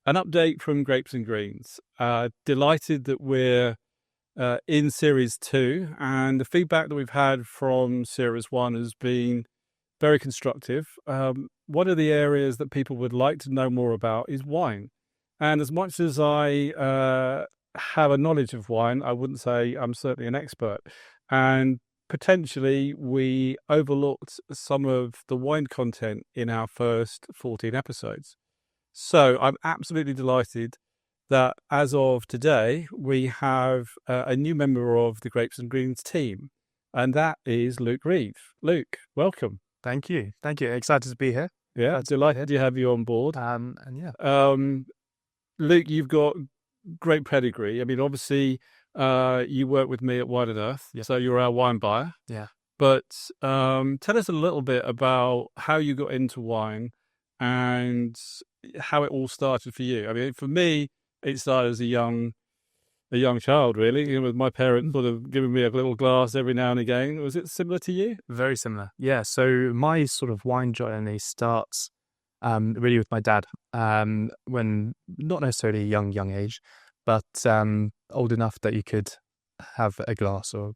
an update from Grapes and Greens. Delighted that we're in Series 2, and the feedback that we've had from Series 1 has been very constructive. One of the areas that people would like to know more about is wine. And as much as I have a knowledge of wine, I wouldn't say I'm certainly an expert. And potentially we overlooked some of the wine content in our first 14 episodes. So I'm absolutely delighted that as of today, we have a new member of the Grapes and Greens team, and that is Luke Reeve. Luke, welcome. Thank you. Excited to be here. Yeah, delighted to have you on board. Luke, you've got great pedigree. I mean, obviously, you work with me at Wine and Earth, so you're our wine buyer. Yeah. But tell us a little bit about how you got into wine and how it all started for you. I mean, for me, it started as a young child, really, with my parents sort of giving me a little glass every now and again. Was it similar to you? Very similar. Yeah. So my sort of wine journey starts really with my dad, when not necessarily a young age, but old enough that you could have a glass or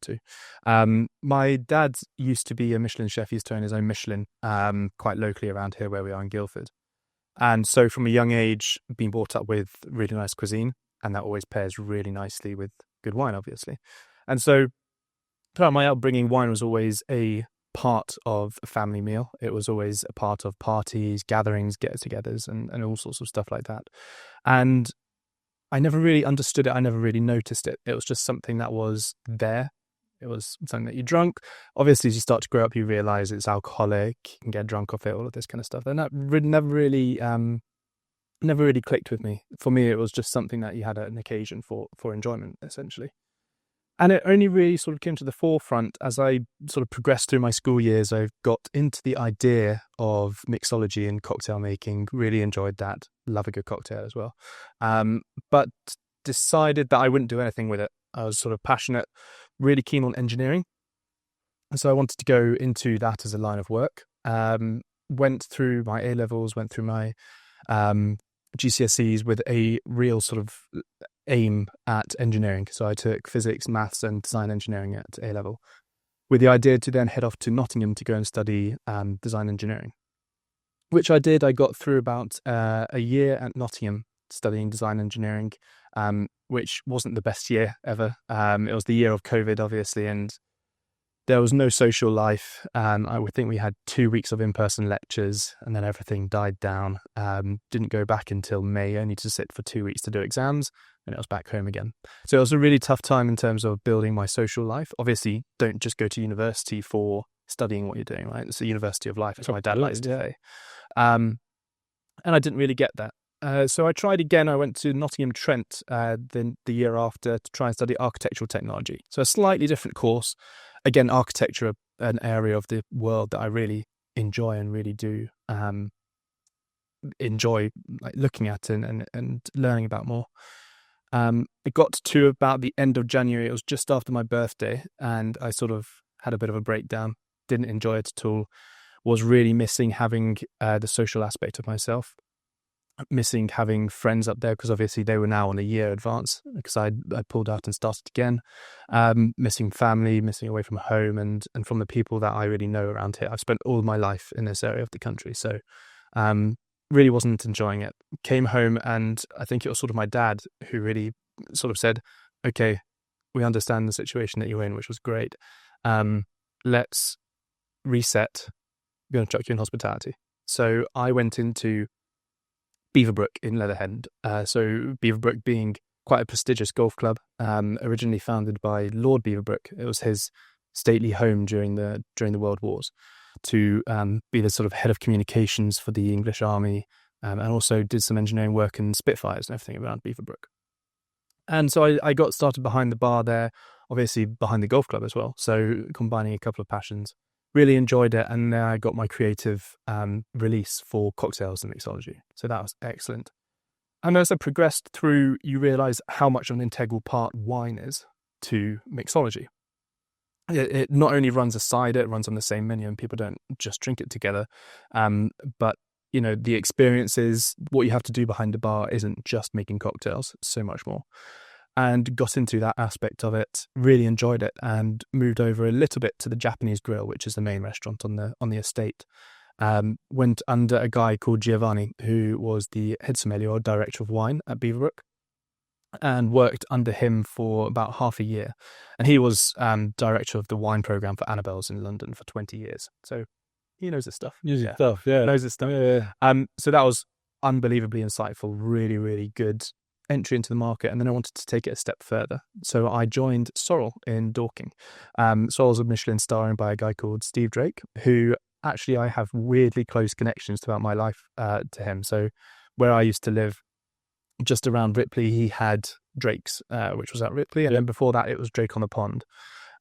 two. My dad used to be a Michelin chef. He used to own his own Michelin quite locally around here where we are in Guildford. And so from a young age, being brought up with really nice cuisine, and that always pairs really nicely with good wine, obviously. And so throughout my upbringing, wine was always a part of a family meal. It was always a part of parties, gatherings, get-togethers, and all sorts of stuff like that. And I never really understood it. I never really noticed it. It was just something that was there. It was something that you drank. Obviously, as you start to grow up, you realize it's alcoholic. You can get drunk off it, all of this kind of stuff. And that never really clicked with me. For me, it was just something that you had an occasion for enjoyment, essentially. And it only really sort of came to the forefront as I sort of progressed through my school years. I got into the idea of mixology and cocktail making, really enjoyed that, love a good cocktail as well. But decided that I wouldn't do anything with it. I was sort of passionate, really keen on engineering. And so I wanted to go into that as a line of work. Went through my A-levels, went through my GCSEs with a real sort of aim at engineering. So I took physics, maths and design engineering at A-level with the idea to then head off to Nottingham to go and study design engineering, which I did. I got through about a year at Nottingham studying design engineering, which wasn't the best year ever. It was the year of COVID, obviously, and there was no social life. I would think we had 2 weeks of in-person lectures and then everything died down. Didn't go back until May, only to sit for 2 weeks to do exams, and it was back home again. So it was a really tough time in terms of building my social life. Obviously, don't just go to university for studying what you're doing, right? It's a university of life, as my dad likes to say. And I didn't really get that. So I tried again. I went to Nottingham Trent the year after to try and study architectural technology. So a slightly different course. Again, architecture, an area of the world that I really enjoy and really do enjoy looking at and learning about more. It got to about the end of January. It was just after my birthday, and I sort of had a bit of a breakdown. Didn't enjoy it at all. Was really missing having the social aspect of myself. Missing having friends up there because obviously they were now on a year advance because I pulled out and started again. Missing family, missing away from home and from the people that I really know around here. I've spent all my life in this area of the country, so really wasn't enjoying it. Came home and I think it was sort of my dad who really sort of said, okay, we understand the situation that you're in, which was great. Let's reset. We're going to chuck you in hospitality. So I went into Beaverbrook in Leatherhead. So Beaverbrook being quite a prestigious golf club, originally founded by Lord Beaverbrook. It was his stately home during the World Wars to be the sort of head of communications for the English Army, and also did some engineering work in Spitfires and everything around Beaverbrook. And so I got started behind the bar there, obviously behind the golf club as well. So combining a couple of passions. Really enjoyed it, and then I got my creative release for cocktails and mixology. So that was excellent. And as I progressed through, you realise how much of an integral part wine is to mixology. It not only runs aside it runs on the same menu, and people don't just drink it together, but the experiences, what you have to do behind the bar isn't just making cocktails, so much more. And got into that aspect of it, really enjoyed it, and moved over a little bit to the Japanese Grill, which is the main restaurant on the estate. Went under a guy called Giovanni, who was the head sommelier or director of wine at Beaverbrook, and worked under him for about half a year. And he was director of the wine program for Annabelle's in London for 20 years. So he knows his stuff. Knows his stuff, yeah. Knows his stuff. Yeah. So that was unbelievably insightful, really, really good entry into the market. And then I wanted to take it a step further. So I joined Sorrel in Dorking. Sorrel's a Michelin star owned by a guy called Steve Drake, who actually I have weirdly close connections throughout my life to him. So where I used to live, just around Ripley, he had Drake's, which was at Ripley. And then before that, it was Drake on the Pond.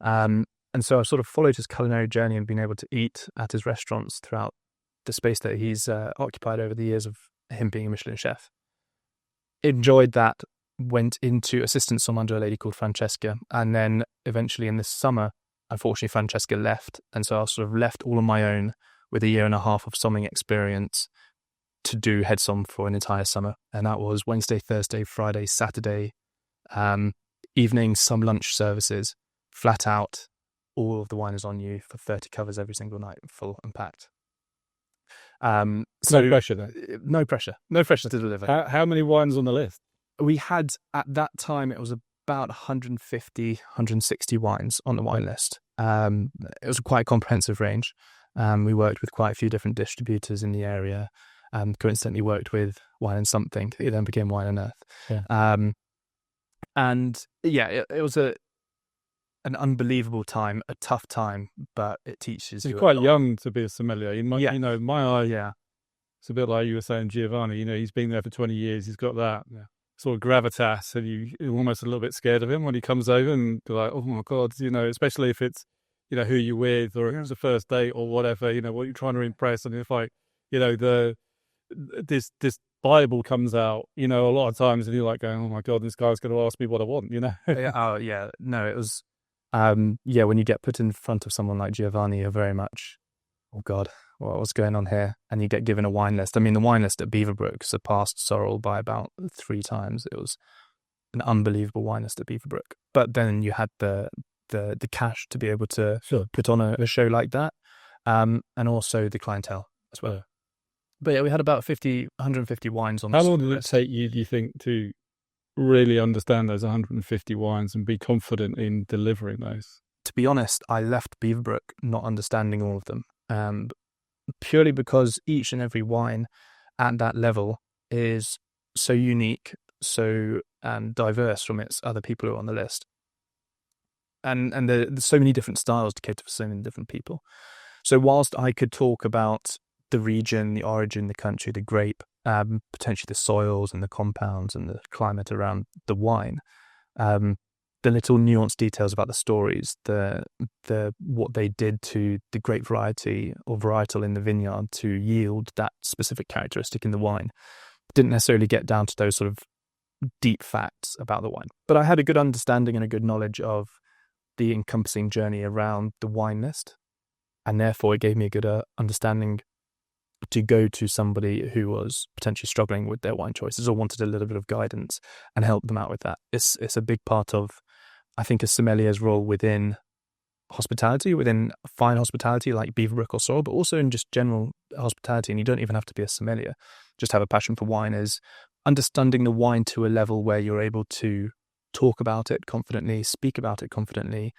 And so I've sort of followed his culinary journey and been able to eat at his restaurants throughout the space that he's occupied over the years of him being a Michelin chef. Enjoyed that, went into assistant somm under a lady called Francesca. And then eventually in this summer, unfortunately, Francesca left. And so I was sort of left all on my own with a year and a half of somming experience to do head somm for an entire summer. And that was Wednesday, Thursday, Friday, Saturday, evenings, some lunch services, flat out. All of the wine is on you for 30 covers every single night, full and packed. No pressure, though. No pressure. No pressure to deliver. How many wines on the list? We had, at that time, it was about 150, 160 wines on the wine list. It was a quite comprehensive range. We worked with quite a few different distributors in the area. Coincidentally worked with Wine and Something. It then became Wine and Earth. Yeah. And yeah, it was an unbelievable time, a tough time, but it teaches you. You're quite young to be a sommelier. My eye, yeah, it's a bit like you were saying, Giovanni. He's been there for 20 years. He's got that sort of gravitas, and you're almost a little bit scared of him when he comes over, and you're like, oh my God, especially if it's, who you're with, or it's a first date or whatever, what you're trying to impress. And if this Bible comes out, a lot of times, and you're like going, oh my God, this guy's going to ask me what I want, Oh yeah, no, it was, when you get put in front of someone like Giovanni, you're very much, oh God, what's going on here? And you get given a wine list. I mean, the wine list at Beaverbrook surpassed Sorrel by about 3 times. It was an unbelievable wine list at Beaverbrook. But then you had the cash to be able to put on a show like that, and also the clientele as well. But yeah, we had about 150 wines on. How long did it take you, do you think, to really understand those 150 wines and be confident in delivering those? To be honest, I left Beaverbrook not understanding all of them, purely because each and every wine at that level is so unique, so diverse from its other people who are on the list. And there's so many different styles to cater for so many different people. So whilst I could talk about the region, the origin, the country, the grape, potentially the soils and the compounds and the climate around the wine, the little nuanced details about the stories, the what they did to the grape variety or varietal in the vineyard to yield that specific characteristic in the wine, didn't necessarily get down to those sort of deep facts about the wine. But I had a good understanding and a good knowledge of the encompassing journey around the wine list, and therefore it gave me a good understanding to go to somebody who was potentially struggling with their wine choices or wanted a little bit of guidance and help them out with that. It's a big part of, I think, a sommelier's role within hospitality, within fine hospitality like Beaverbrook or Sorrel, but also in just general hospitality. And you don't even have to be a sommelier, just have a passion for wine, is understanding the wine to a level where you're able to talk about it confidently, speak about it confidently,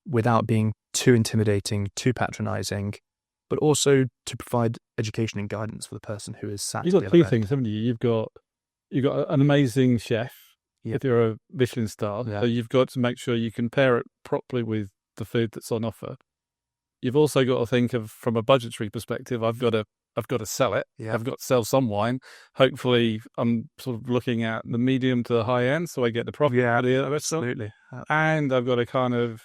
without being too intimidating, too patronizing, but also to provide education and guidance for the person who is sat. You've got 2 things, haven't you? You've got an amazing chef. Yep. If you're a Michelin star, so you've got to make sure you can pair it properly with the food that's on offer. You've also got to think of, from a budgetary perspective, I've got to sell it. Yeah. I've got to sell some wine. Hopefully, I'm sort of looking at the medium to the high end, so I get the profit out of it. Absolutely. And I've got to kind of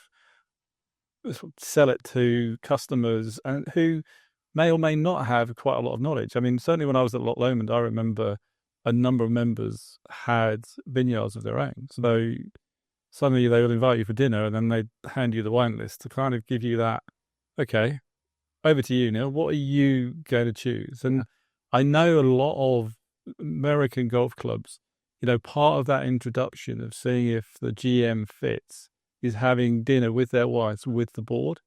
sell it to customers and who may or may not have quite a lot of knowledge. I mean, certainly when I was at Loch Lomond, I remember a number of members had vineyards of their own. So suddenly they would invite you for dinner and then they'd hand you the wine list to kind of give you that, okay, over to you, Neil. What are you going to choose? And I know a lot of American golf clubs, part of that introduction of seeing if the GM fits is having dinner with their wives with the board,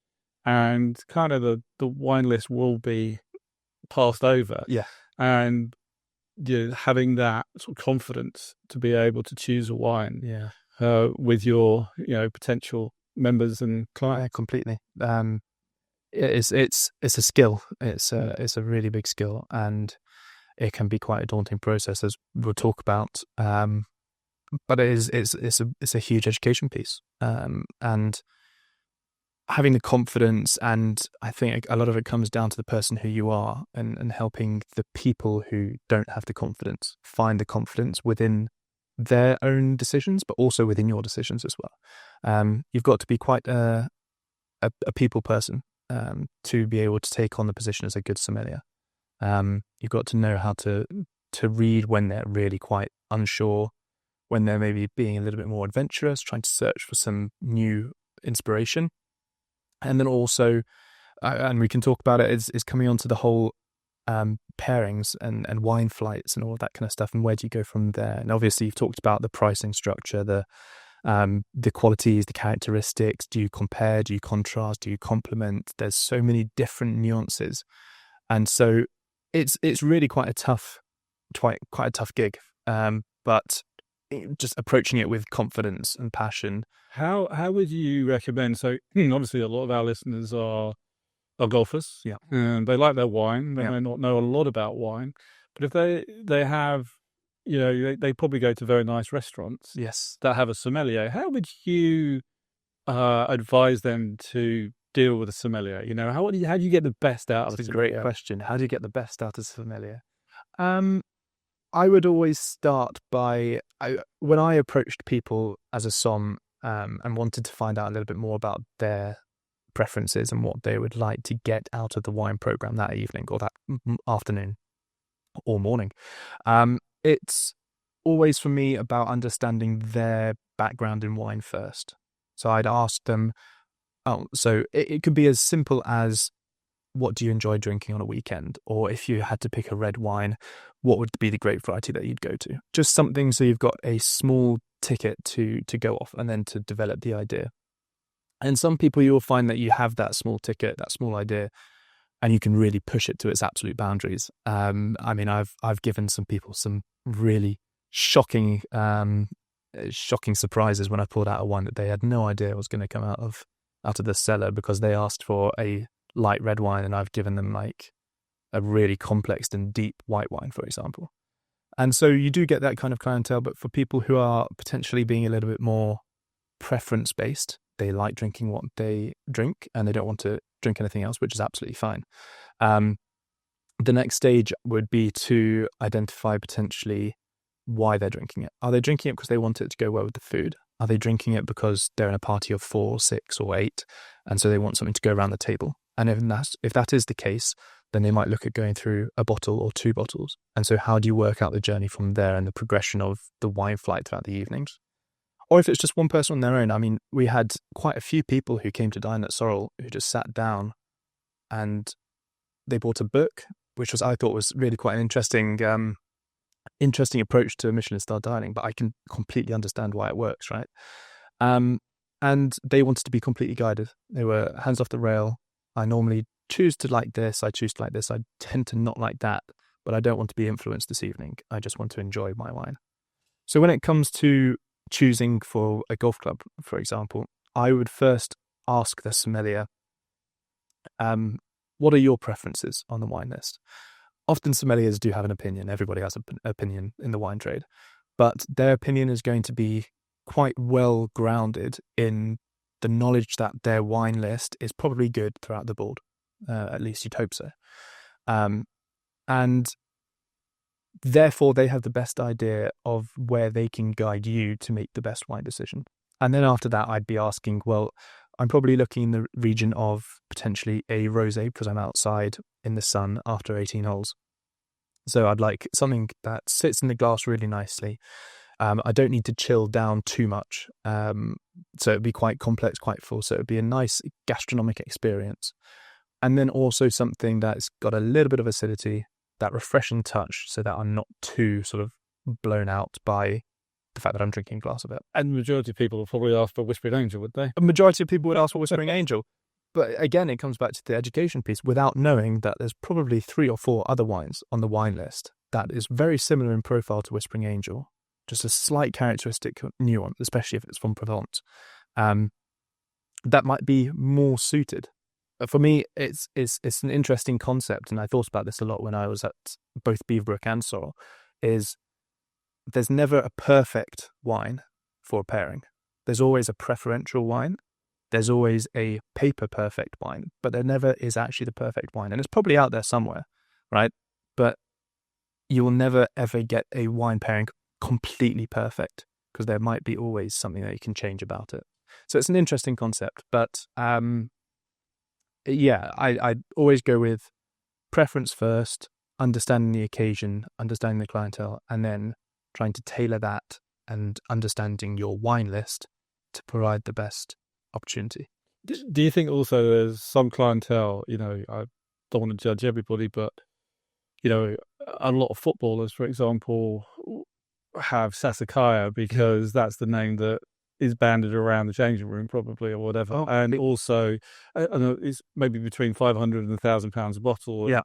and kind of the wine list will be passed over. Yeah. And having that sort of confidence to be able to choose a wine Yeah. with your potential members and clients. Yeah, completely. It's a skill. It's a really big skill, and it can be quite a daunting process, as we'll talk about. But it's a huge education piece, and having the confidence, and I think a lot of it comes down to the person who you are, and helping the people who don't have the confidence find the confidence within their own decisions, but also within your decisions as well. You've got to be quite a people person to be able to take on the position as a good sommelier. You've got to know how to read when they're really quite unsure, when they're maybe being a little bit more adventurous, trying to search for some new inspiration. And then also, and we can talk about it, is coming on to the whole pairings and wine flights and all of that kind of stuff, and where do you go from there? And obviously you've talked about the pricing structure, the qualities, the characteristics. Do you compare? Do you contrast? Do you complement? There's so many different nuances, and so it's really quite a tough gig. But just approaching it with confidence and passion. How would you recommend? So obviously, a lot of our listeners are golfers, Yeah, and they like their wine. They yeah. may not know a lot about wine, but if they have, they probably go to very nice restaurants. Yes, that have a sommelier. How would you advise them to deal with a sommelier? How do you get the best out of a that's a sommelier? great question. How do you get the best out of a sommelier? I would always start by when I approached people as a som and wanted to find out a little bit more about their preferences and what they would like to get out of the wine program that evening or that afternoon or morning. It's always for me about understanding their background in wine first. So I'd ask them, so it could be as simple as, what do you enjoy drinking on a weekend? Or if you had to pick a red wine, what would be the grape variety that you'd go to? Just something so you've got a small ticket to go off and then to develop the idea. And some people, you'll find that you have that small ticket, that small idea, and you can really push it to its absolute boundaries. I mean, I've given some people some really shocking surprises when I pulled out a wine that they had no idea was going to come out of the cellar, because they asked for a light red wine and I've given them like a really complex and deep white wine, for example. And so you do get that kind of clientele, but for people who are potentially being a little bit more preference based, they like drinking what they drink and they don't want to drink anything else, which is absolutely fine. The next stage would be to identify potentially why they're drinking it. Are they drinking it because they want it to go well with the food? Are they drinking it because they're in a party of 4, 6 or 8 and so they want something to go around the table? And if that is the case, then they might look at going through a bottle or 2 bottles. And so how do you work out the journey from there and the progression of the wine flight throughout the evenings? Or if it's just one person on their own. I mean, we had quite a few people who came to dine at Sorrel who just sat down and they bought a book, which I thought was really quite an interesting approach to Michelin-star dining, but I can completely understand why it works, right? And they wanted to be completely guided. They were hands off the rail. I normally choose to like this. I choose to like this. I tend to not like that, but I don't want to be influenced this evening. I just want to enjoy my wine. So when it comes to choosing for a golf club, for example, I would first ask the sommelier, what are your preferences on the wine list? Often sommeliers do have an opinion. Everybody has an opinion in the wine trade, but their opinion is going to be quite well grounded in the knowledge that their wine list is probably good throughout the board. At least you'd hope so. And therefore, they have the best idea of where they can guide you to make the best wine decision. And then after that, I'd be asking, well, I'm probably looking in the region of potentially a rosé because I'm outside in the sun after 18 holes. So I'd like something that sits in the glass really nicely. I don't need to chill down too much. So it'd be quite complex, quite full. So it'd be a nice gastronomic experience. And then also something that's got a little bit of acidity, that refreshing touch so that I'm not too sort of blown out by the fact that I'm drinking a glass of it. And the majority of people will probably ask for Whispering Angel, would they? A majority of people would ask for Whispering Angel. But again, it comes back to the education piece without knowing that there's probably 3 or 4 other wines on the wine list that is very similar in profile to Whispering Angel, just a slight characteristic nuance, especially if it's from Provence, that might be more suited. For me, it's an interesting concept, and I thought about this a lot when I was at both Beaverbrook and Sorrel, is there's never a perfect wine for a pairing. There's always a preferential wine. There's always a paper perfect wine, but there never is actually the perfect wine. And it's probably out there somewhere, right? But you will never, ever get a wine pairing completely perfect because there might be always something that you can change about it. So it's an interesting concept. But yeah, I always go with preference first, understanding the occasion, understanding the clientele, and then trying to tailor that and understanding your wine list to provide the best opportunity. Do you think also there's some clientele, I don't want to judge everybody, but, a lot of footballers, for example, have Sassicaia because that's the name that is banded around the changing room probably or whatever. Also, I don't know, it's maybe between £500 and £1,000 a bottle. Yeah.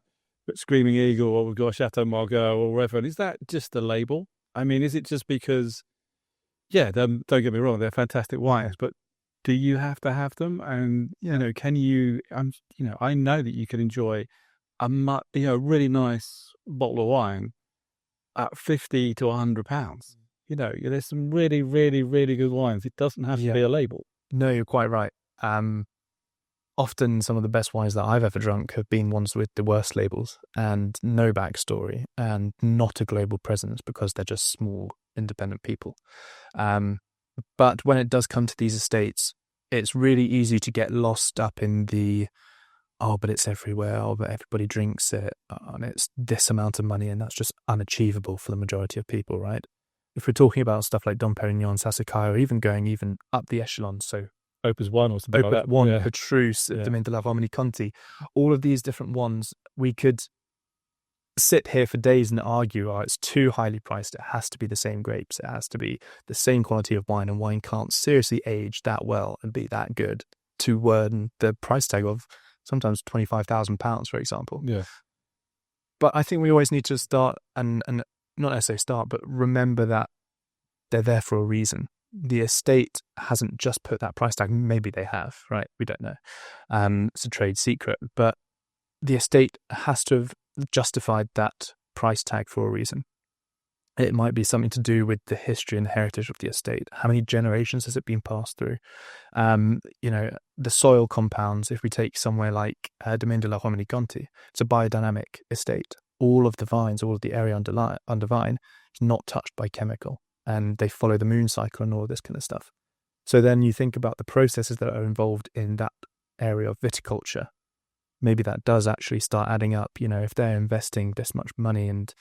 But Screaming Eagle, or we've got Chateau Margaux or whatever. And is that just a label? I mean, is it just because, don't get me wrong, they're fantastic wines, but do you have to have them? And, can you, I know that you can enjoy a really nice bottle of wine at £50 to £100. There's some really, really, really good wines. It doesn't have to be a label. No, you're quite right. Often some of the best wines that I've ever drunk have been ones with the worst labels and no backstory and not a global presence because they're just small, independent people. But when it does come to these estates, it's really easy to get lost up in the, but it's everywhere, but everybody drinks it, and it's this amount of money, and that's just unachievable for the majority of people, right? If we're talking about stuff like Dom Perignon, Sassicaia, or even going up the echelon, so Opus 1 or something like that. Opus 1, Petrus, Domaine de la Romanée Conti, all of these different ones, we could sit here for days and argue, it's too highly priced, it has to be the same grapes, it has to be the same quality of wine, and wine can't seriously age that well and be that good to earn the price tag of sometimes £25,000, for example. Yeah. But I think we always need to start and not necessarily start, but remember that they're there for a reason. The estate hasn't just put that price tag. Maybe they have, right? We don't know. It's a trade secret, but the estate has to have justified that price tag for a reason. It might be something to do with the history and heritage of the estate. How many generations has it been passed through? The soil compounds, if we take somewhere like Domaine de la Romanée Conti, it's a biodynamic estate. All of the vines, all of the area under vine is not touched by chemical, and they follow the moon cycle and all this kind of stuff. So then you think about the processes that are involved in that area of viticulture. Maybe that does actually start adding up. If they're investing this much money and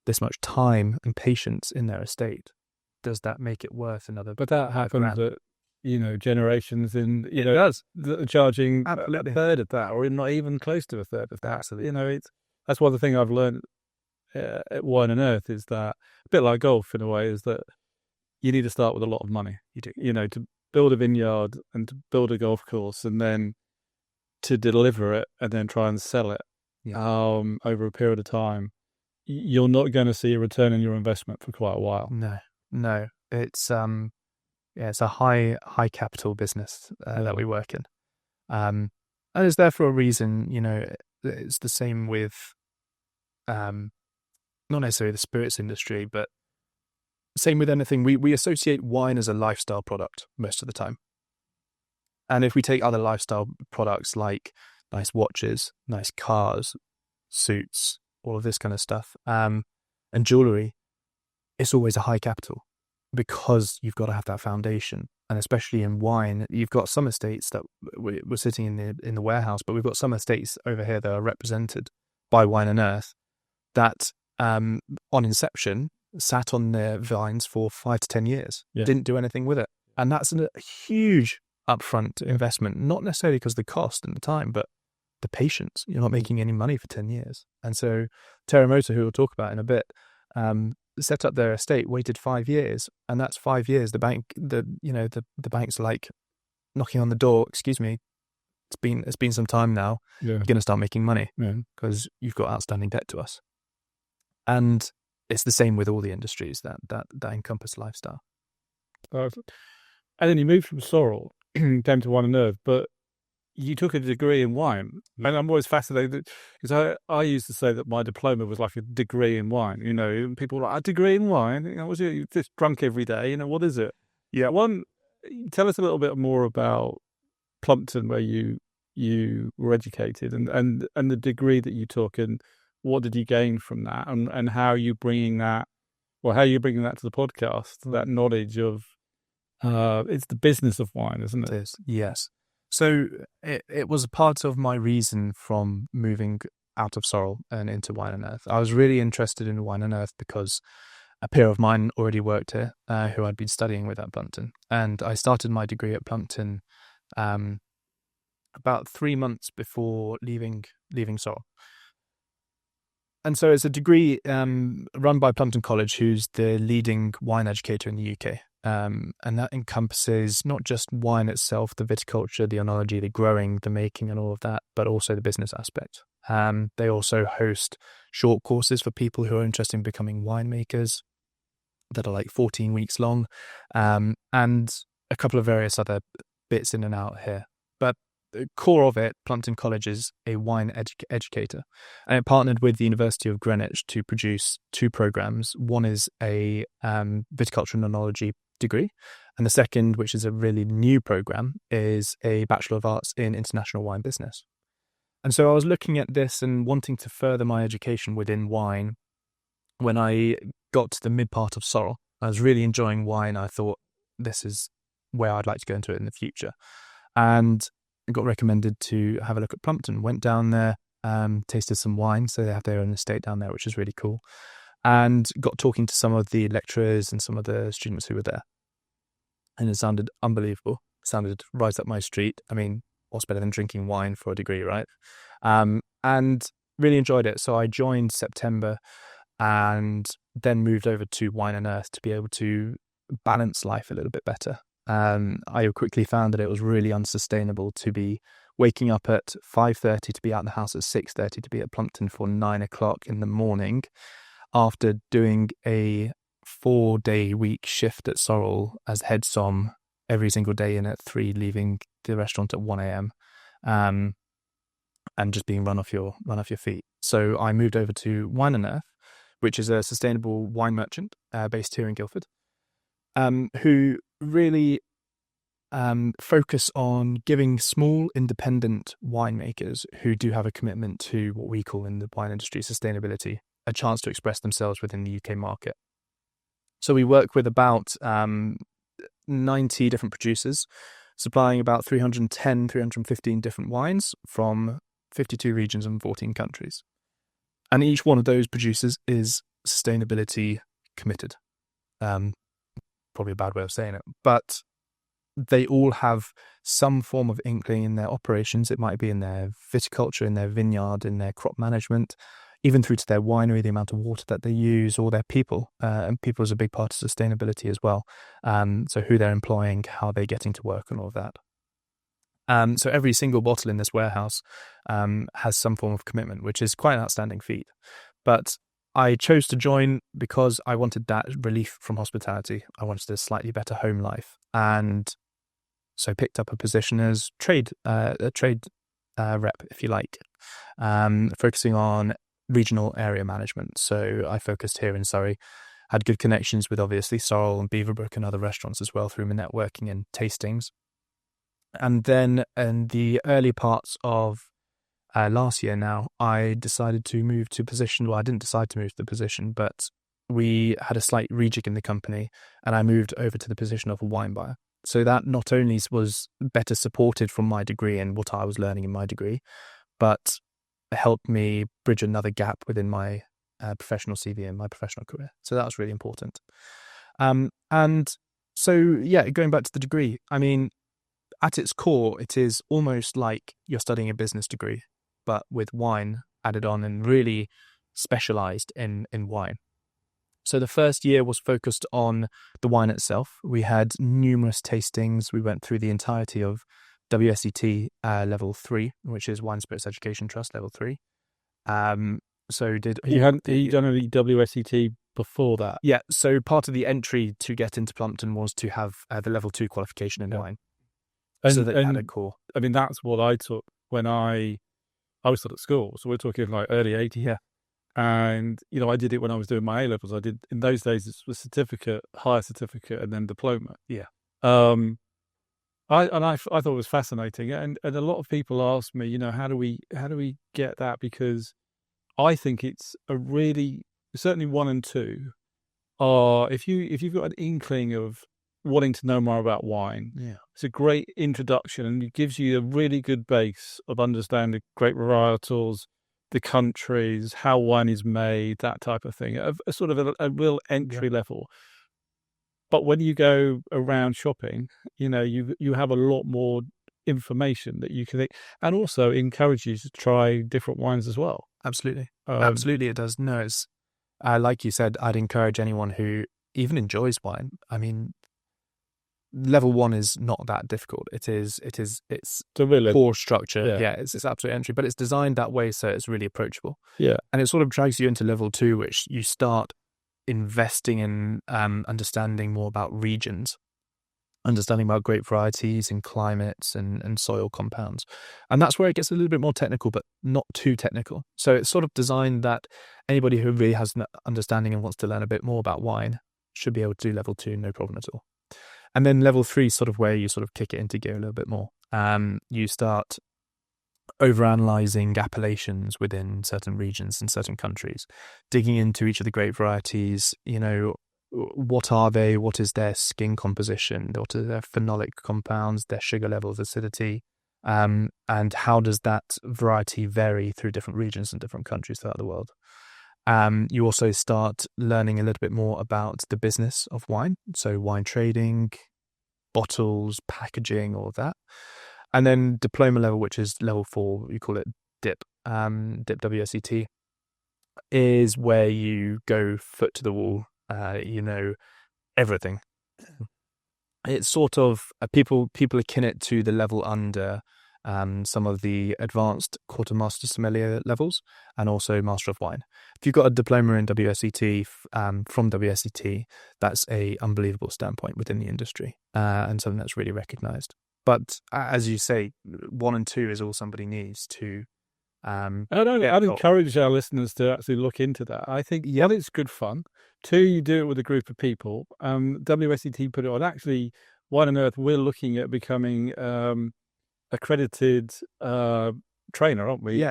this much time and patience in their estate, does that make it worth another? But that happens at, generations in, that are charging a third of that, or not even close to a third of that. Absolutely. That's one of the things I've learned at Wine and Earth is that, a bit like golf in a way, is that you need to start with a lot of money. You do. To build a vineyard and to build a golf course and then to deliver it and then try and sell it over a period of time. You're not going to see a return on your investment for quite a while. No. It's it's a high capital business that we work in, and it's there for a reason. It's the same with not necessarily the spirits industry, but same with anything. We associate wine as a lifestyle product most of the time, and if we take other lifestyle products like nice watches, nice cars, suits, all of this kind of stuff, and jewelry, it's always a high capital because you've got to have that foundation. And especially in wine, you've got some estates that we're sitting in the warehouse, but we've got some estates over here that are represented by Wine and Earth that on inception sat on their vines for 5 to 10 years, didn't do anything with it. And that's a huge upfront investment, not necessarily because of the cost and the time, but the patience. You're not making any money for 10 years. And so Terramosa, who we'll talk about in a bit, set up their estate, waited 5 years, and that's 5 years. The bank's like knocking on the door. Excuse me, it's been some time now. Yeah. You're going to start making money Yeah. because you've got outstanding debt to us. And it's the same with all the industries that encompass lifestyle. And then you moved from Sorrel, came to Wine and Earth, but you took a degree in wine. And I'm always fascinated because I used to say that my diploma was like a degree in wine. You know, and people were like, a degree in wine? You know, was it? You just drunk every day? You know, what is it? Yeah. Tell us a little bit more about Plumpton, where you were educated, and the degree that you took, and what did you gain from that, and how are you bringing that, or how are you bringing that to the podcast, that knowledge of it's the business of wine, isn't it? It is, yes. So it was a part of my reason from moving out of Sorrel and into Wine and Earth. I was really interested in Wine and Earth because a peer of mine already worked here, who I'd been studying with at Plumpton, and I started my degree at Plumpton about 3 months before leaving Sorrel. And so it's a degree run by Plumpton College, who's the leading wine educator in the UK. And that encompasses not just wine itself, the viticulture, the enology, the growing, the making and all of that, but also the business aspect. They also host short courses for people who are interested in becoming winemakers that are like 14 weeks long, and a couple of various other bits in and out here. But the core of it, Plumpton College is a wine educator, and it partnered with the University of Greenwich to produce 2 programs. One is a viticulture and enology degree, and the second, which is a really new program, is a Bachelor of Arts in International Wine Business. And so I was looking at this and wanting to further my education within wine. When I got to the mid part of Sorrel, I was really enjoying wine. I thought, this is where I'd like to go into it in the future. And I got recommended to have a look at Plumpton. Went down there, tasted some wine. So they have their own estate down there, which is really cool. And got talking to some of the lecturers and some of the students who were there. And it sounded unbelievable. It sounded right up my street. I mean, what's better than drinking wine for a degree, right? And really enjoyed it. So I joined September and then moved over to Wine and Earth to be able to balance life a little bit better. I quickly found that it was really unsustainable to be waking up at 5:30 to be out of the house at 6:30 to be at Plumpton for 9 o'clock in the morning after doing a 4-day week shift at Sorrel as head som every single day in at 3, leaving the restaurant at 1 a.m. And just being run off your feet. So I moved over to Wine and Earth, which is a sustainable wine merchant based here in Guildford, who really focus on giving small independent winemakers who do have a commitment to what we call in the wine industry sustainability, a chance to express themselves within the UK market. So we work with about 90 different producers, supplying about 315 different wines from 52 regions and 14 countries. And each one of those producers is sustainability committed. Probably a bad way of saying it, but they all have some form of inkling in their operations. It might be in their viticulture, in their vineyard, in their crop management, even through to their winery, the amount of water that they use, or their people. And people is a big part of sustainability as well. So who they're employing, how they're getting to work and all of that. So every single bottle in this warehouse has some form of commitment, which is quite an outstanding feat. But I chose to join because I wanted that relief from hospitality. I wanted a slightly better home life. And so picked up a position as a trade rep, if you like, focusing on regional area management. So I focused here in Surrey, had good connections with obviously Sorrel and Beaverbrook and other restaurants as well through my networking and tastings. And then in the early parts of last year now, I decided to move to a position. Well, I didn't decide to move to the position, but we had a slight rejig in the company and I moved over to the position of a wine buyer. So that not only was better supported from my degree and what I was learning in my degree, but helped me bridge another gap within my professional CV and my professional career. So that was really important. And so, yeah, going back to the degree, I mean, at its core, it is almost like you're studying a business degree. but with wine added on and really specialized in wine. So the first year was focused on the wine itself. We had numerous tastings. We went through the entirety of WSET level 3, which is Wine Spirits Education Trust level 3. So did you done any WSET before that? Yeah, so part of the entry to get into Plumpton was to have the level 2 qualification in wine. So that you had a core. I mean, that's what I took when I was still at school. So we're talking like early 80s. Yeah. And, I did it when I was doing my A-levels. I did, in those days, it was certificate, higher certificate, and then diploma. Yeah. I thought it was fascinating. And a lot of people ask me, how do we get that? Because I think it's a really, certainly 1 and 2 are, if you've got an inkling of wanting to know more about wine, it's a great introduction, and it gives you a really good base of understanding grape varietals, the countries, how wine is made, that type of thing, a sort of a real entry level. But when you go around shopping, you have a lot more information that you can, and also encourage you to try different wines as well. Absolutely. Absolutely, it does. No, it's like you said, I'd encourage anyone who even enjoys wine. I mean, level 1 is not that difficult. It's a real core structure. Yeah, it's absolute entry, but it's designed that way so it's really approachable. Yeah, and it sort of drags you into level 2, which you start investing in understanding more about regions, understanding about grape varieties and climates and soil compounds, and that's where it gets a little bit more technical, but not too technical. So it's sort of designed that anybody who really has an understanding and wants to learn a bit more about wine should be able to do level 2, no problem at all. And then level 3 is sort of where you sort of kick it into gear a little bit more. You start overanalyzing appellations within certain regions and certain countries, digging into each of the grape varieties. What are they? What is their skin composition? What are their phenolic compounds? Their sugar levels, acidity, and how does that variety vary through different regions and different countries throughout the world? You also start learning a little bit more about the business of wine, so wine trading, bottles, packaging, all of that. And then diploma level, which is level 4, you call it DIP, DIP WSET, is where you go foot to the wall, everything. It's sort of, people akin it to the level under some of the advanced quartermaster sommelier levels and also master of wine. If you've got a diploma in WSET from WSET, that's a unbelievable standpoint within the industry and something that's really recognized. But as you say, 1 and 2 is all somebody needs to. I'd encourage our listeners to actually look into that. I think, one, it's good fun. 2, you do it with a group of people. WSET put it on. Actually, Wine and Earth, we're looking at becoming accredited trainer, aren't we?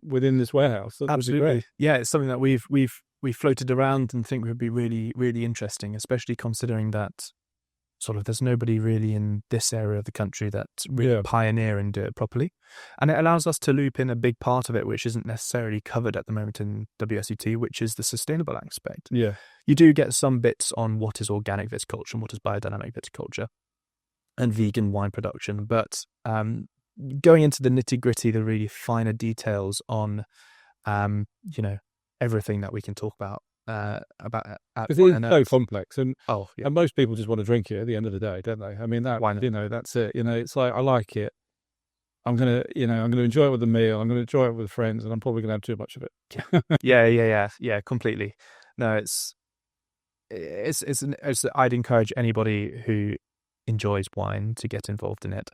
Within this warehouse. That Absolutely. Great. Yeah, it's something that we've floated around and think would be really, really interesting, especially considering that sort of there's nobody really in this area of the country that's really pioneer and do it properly. And it allows us to loop in a big part of it, which isn't necessarily covered at the moment in WSET, which is the sustainable aspect. Yeah. You do get some bits on what is organic viticulture and what is biodynamic viticulture and vegan wine production, but going into the nitty-gritty, the really finer details on, everything that we can talk about. Because it's so complex, and most people just want to drink it at the end of the day, don't they? I mean, that's it. It's like, I like it. I'm gonna enjoy it with a meal. I'm gonna enjoy it with friends, and I'm probably gonna have too much of it. Yeah, completely. No, I'd encourage anybody who enjoys wine to get involved in it.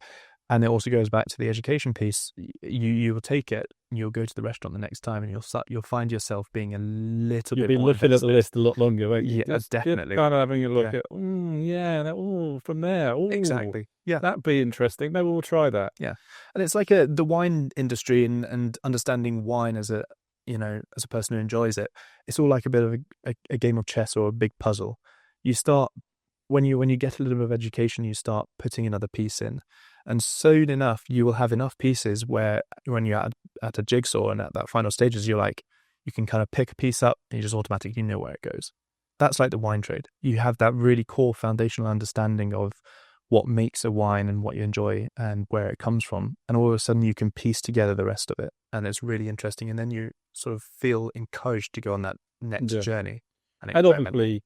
And it also goes back to the education piece. You will take it, and you'll go to the restaurant the next time, and you'll find yourself being a little bit more looking at the list a lot longer, won't you? Yeah, definitely. Kind of having a look at, from there. Ooh, exactly. Yeah, that'd be interesting. Maybe we'll try that. Yeah, and it's like the wine industry and understanding wine as a person who enjoys it. It's all like a bit of a game of chess or a big puzzle. You start when you get a little bit of education, you start putting another piece in. And soon enough, you will have enough pieces where when you're at a jigsaw and at that final stages, you can kind of pick a piece up and you just automatically know where it goes. That's like the wine trade. You have that really core foundational understanding of what makes a wine and what you enjoy and where it comes from. And all of a sudden you can piece together the rest of it. And it's really interesting. And then you sort of feel encouraged to go on that next Yeah. journey and And experiment. obviously,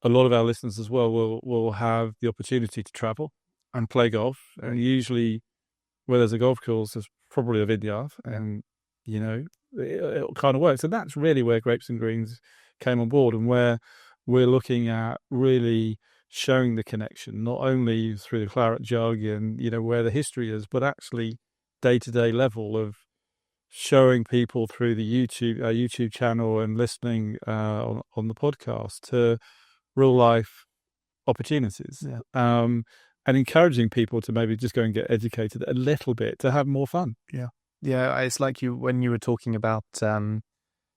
a lot of our listeners as well will have the opportunity to travel and play golf. And usually, where there's a golf course, there's probably a vineyard, and it kind of works. And that's really where Grapes and Greens came on board, and where we're looking at really showing the connection, not only through the claret jug and where the history is, but actually day-to-day level of showing people through the YouTube channel and listening on the podcast to real life opportunities. Yeah. And encouraging people to maybe just go and get educated a little bit to have more fun. Yeah, it's like when you were talking about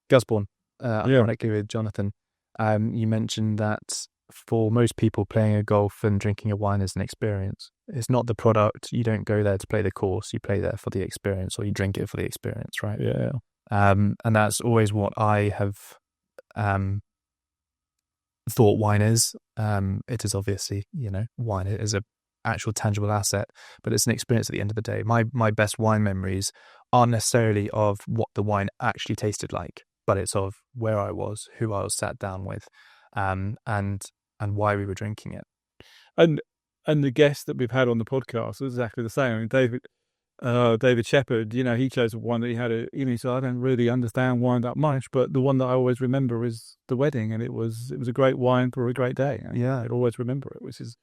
Gusbourne, ironically with Jonathan, you mentioned that for most people, playing a golf and drinking a wine is an experience. It's not the product. You don't go there to play the course. You play there for the experience, or you drink it for the experience, right? Yeah. And that's always what I have thought wine is. It is obviously, wine is a actual tangible asset, but it's an experience at the end of the day. My best wine memories aren't necessarily of what the wine actually tasted like, but it's of where I was, who I was sat down with, and why we were drinking it. And the guests that we've had on the podcast is exactly the same. I mean, David Shepherd, he chose one that he had he said, I don't really understand wine that much, but the one that I always remember is the wedding, and it was a great wine for a great day. Yeah, I'd always remember it, which is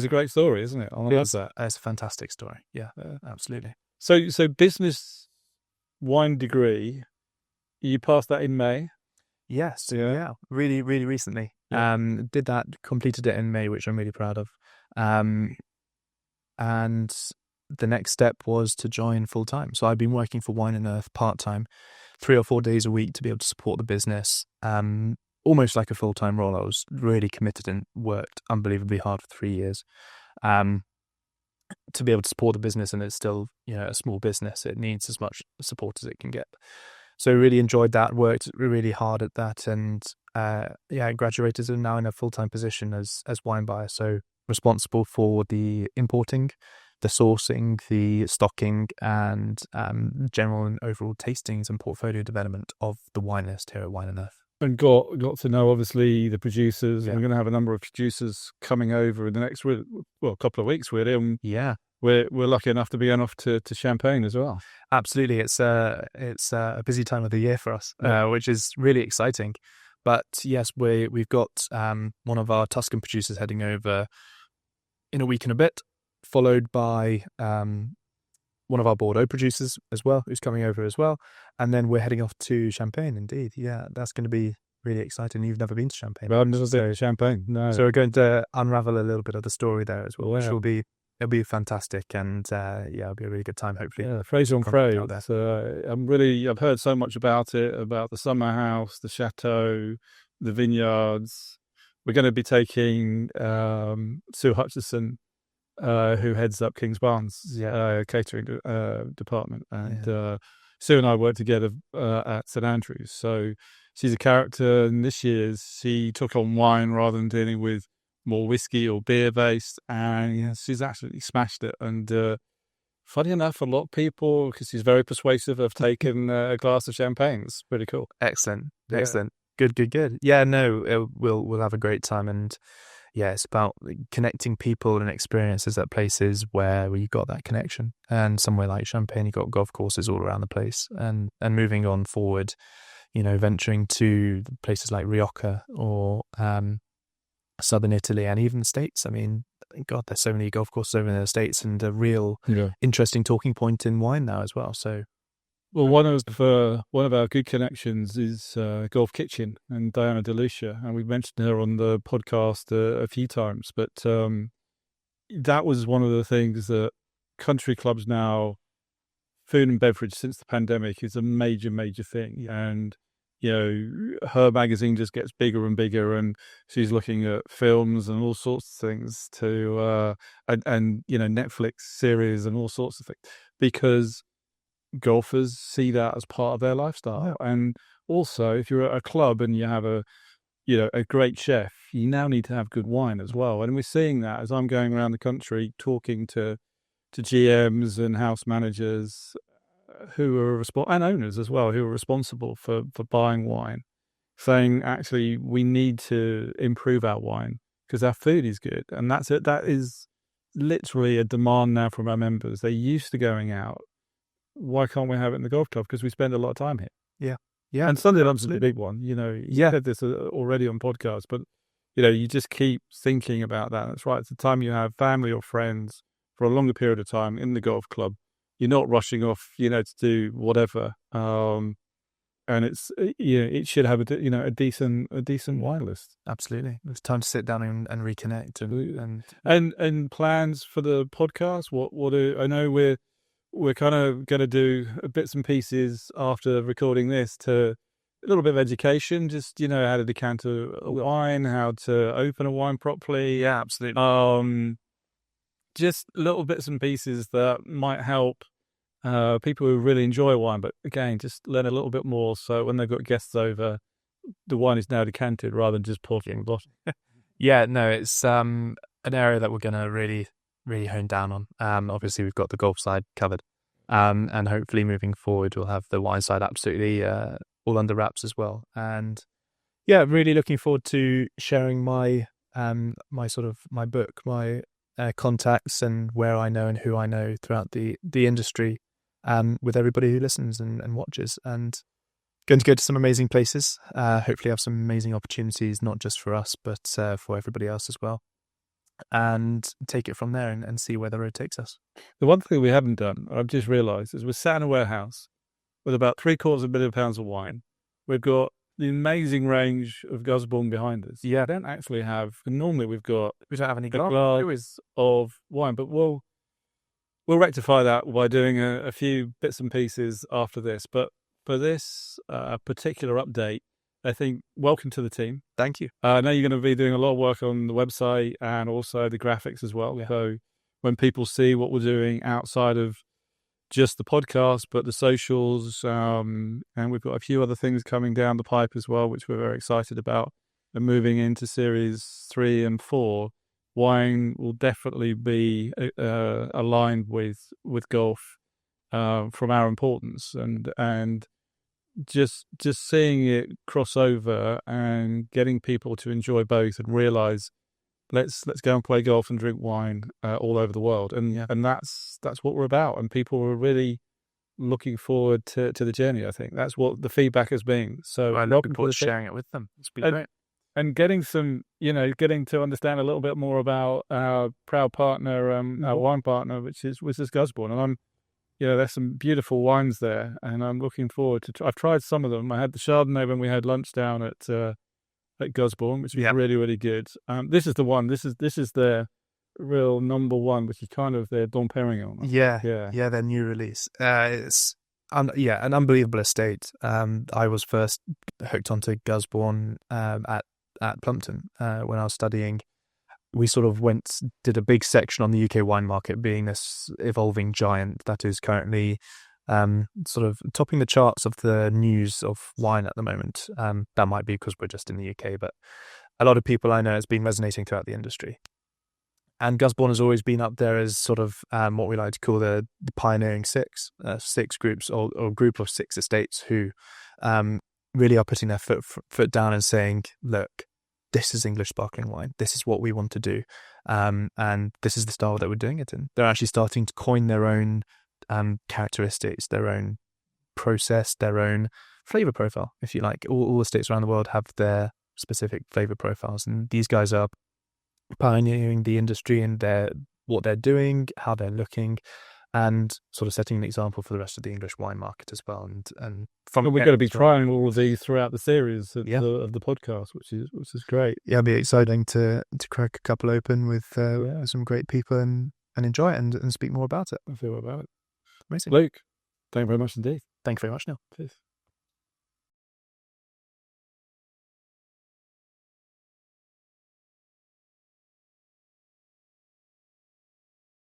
a great story, isn't it? I love that. It's a fantastic story. Yeah, absolutely. So business wine degree, you passed that in May? Yes, yeah, really, really recently. Yeah. Completed it in May, which I'm really proud of. And the next step was to join full time. So I've been working for Wine and Earth part time, 3 or 4 days a week to be able to support the business. Almost like a full time role. I was really committed and worked unbelievably hard for 3 years. To be able to support the business, and it's still a small business. It needs as much support as it can get. So really enjoyed that. Worked really hard at that, and graduated and now in a full time position as wine buyer. So responsible for the importing, the sourcing, the stocking, and general and overall tastings and portfolio development of the wine list here at Wine and Earth. And got to know, obviously, the producers. Yeah. We're going to have a number of producers coming over in the next, couple of weeks, really. And we're lucky enough to be on off to Champagne as well. Absolutely. It's a busy time of the year for us, which is really exciting. But yes, we've got one of our Tuscan producers heading over in a week and a bit, followed by one of our Bordeaux producers as well, who's coming over as well. And then we're heading off to Champagne, indeed. Yeah, that's going to be really exciting. You've never been to Champagne. Well, I've never been to Champagne, no. So we're going to unravel a little bit of the story there as well, which it'll be fantastic. And it'll be a really good time, hopefully. Yeah, phrase on phrase. I've heard so much about it, about the summer house, the chateau, the vineyards. We're going to be taking Sue Hutchison, who heads up King's Barnes catering department, and Sue and I work together at St Andrews. So she's a character, and this year she took on wine rather than dealing with more whiskey or beer based, and she's absolutely smashed it. And funny enough, a lot of people, because she's very persuasive, have taken a glass of champagne. It's pretty cool. Excellent. Good. Yeah, no, we'll have a great time. And yeah, it's about connecting people and experiences at places where you've got that connection. And somewhere like Champagne, you've got golf courses all around the place. And moving on forward, venturing to places like Rioja or southern Italy and even the States. I mean, God, there's so many golf courses over in the States, and a real interesting talking point in wine now as well. So, well, one of our good connections is Golf Kitchen and Diana DeLucia, and we've mentioned her on the podcast a few times. But that was one of the things that country clubs now, food and beverage since the pandemic is a major thing, and her magazine just gets bigger and bigger, and she's looking at films and all sorts of things to and Netflix series and all sorts of things, because golfers see that as part of their lifestyle. And also, if you're at a club and you have a a great chef, you now need to have good wine as well. And we're seeing that as I'm going around the country talking to GMs and house managers who are and owners as well, who are responsible for buying wine, saying actually we need to improve our wine because our food is good, and that's it. That is literally a demand now from our members. They're used to going out. Why can't we have it in the golf club? Because we spend a lot of time here. Yeah, And Sunday lunch is a big one. You said this already on podcasts, but you just keep thinking about that. That's right. It's the time you have family or friends for a longer period of time in the golf club. You're not rushing off, to do whatever. And it's it should have a decent wine list. Absolutely. It's time to sit down and reconnect and plans for the podcast. What I know we're kind of going to do bits and pieces after recording this to a little bit of education, just how to decant a wine, how to open a wine properly. Yeah, absolutely. Just little bits and pieces that might help people who really enjoy wine, but again, just learn a little bit more. So when they've got guests over, the wine is now decanted rather than just poured from the bottle. Yeah, no, it's an area that we're going to really hone down on. Obviously, we've got the golf side covered, and hopefully moving forward, we'll have the wine side absolutely all under wraps as well. And yeah, really looking forward to sharing my my book, my contacts, and where I know and who I know throughout the industry, with everybody who listens and watches, and going to go to some amazing places. Hopefully, have some amazing opportunities, not just for us, but for everybody else as well. And take it from there and see where the road takes us. The one thing we haven't done, I've just realised, is we're sat in a warehouse with about £750,000 of wine. We've got the amazing range of Gusbourne behind us. Yeah, I don't actually have. Normally, we don't have any glass of wine, but we'll rectify that by doing a few bits and pieces after this. But for this particular update, I think welcome to the team. Thank you. I know you're going to be doing a lot of work on the website and also the graphics as well. Yeah. So when people see what we're doing outside of just the podcast, but the socials, and we've got a few other things coming down the pipe as well, which we're very excited about. And moving into series 3 and 4, wine will definitely be aligned with golf from our importance, and just seeing it cross over and getting people to enjoy both and realize let's go and play golf and drink wine all over the world, and that's what we're about, and people are really looking forward to the journey. I think that's what the feedback has been. So I'm looking forward to sharing it with them. It's been great. And getting getting to understand a little bit more about our proud partner, our wine partner, which is Gusbourne, and there's some beautiful wines there, and I'm looking forward to. I've tried some of them. I had the Chardonnay when we had lunch down at Gusbourne, which was really, really good. This is the one. This is their real number one, which is kind of their Dom Perignon. Yeah, their new release. It's an unbelievable estate. I was first hooked onto Gusbourne at Plumpton when I was studying. We sort of did a big section on the UK wine market, being this evolving giant that is currently sort of topping the charts of the news of wine at the moment. That might be because we're just in the UK, but a lot of people I know has been resonating throughout the industry. And Gusbourne has always been up there as sort of what we like to call the pioneering six groups or group of 6 estates who really are putting their foot down and saying, look, this is English sparkling wine. This is what we want to do. And this is the style that we're doing it in. They're actually starting to coin their own characteristics, their own process, their own flavor profile, if you like. All the states around the world have their specific flavor profiles. And these guys are pioneering the industry and what they're doing, how they're looking, and sort of setting an example for the rest of the English wine market as well. And we're going to be trying all of these throughout the series of the podcast, which is great. Yeah, it'll be exciting to crack a couple open with some great people and enjoy it and speak more about it. I feel about it. Amazing. Luke, thank you very much indeed. Thank you very much, Neil. Cheers.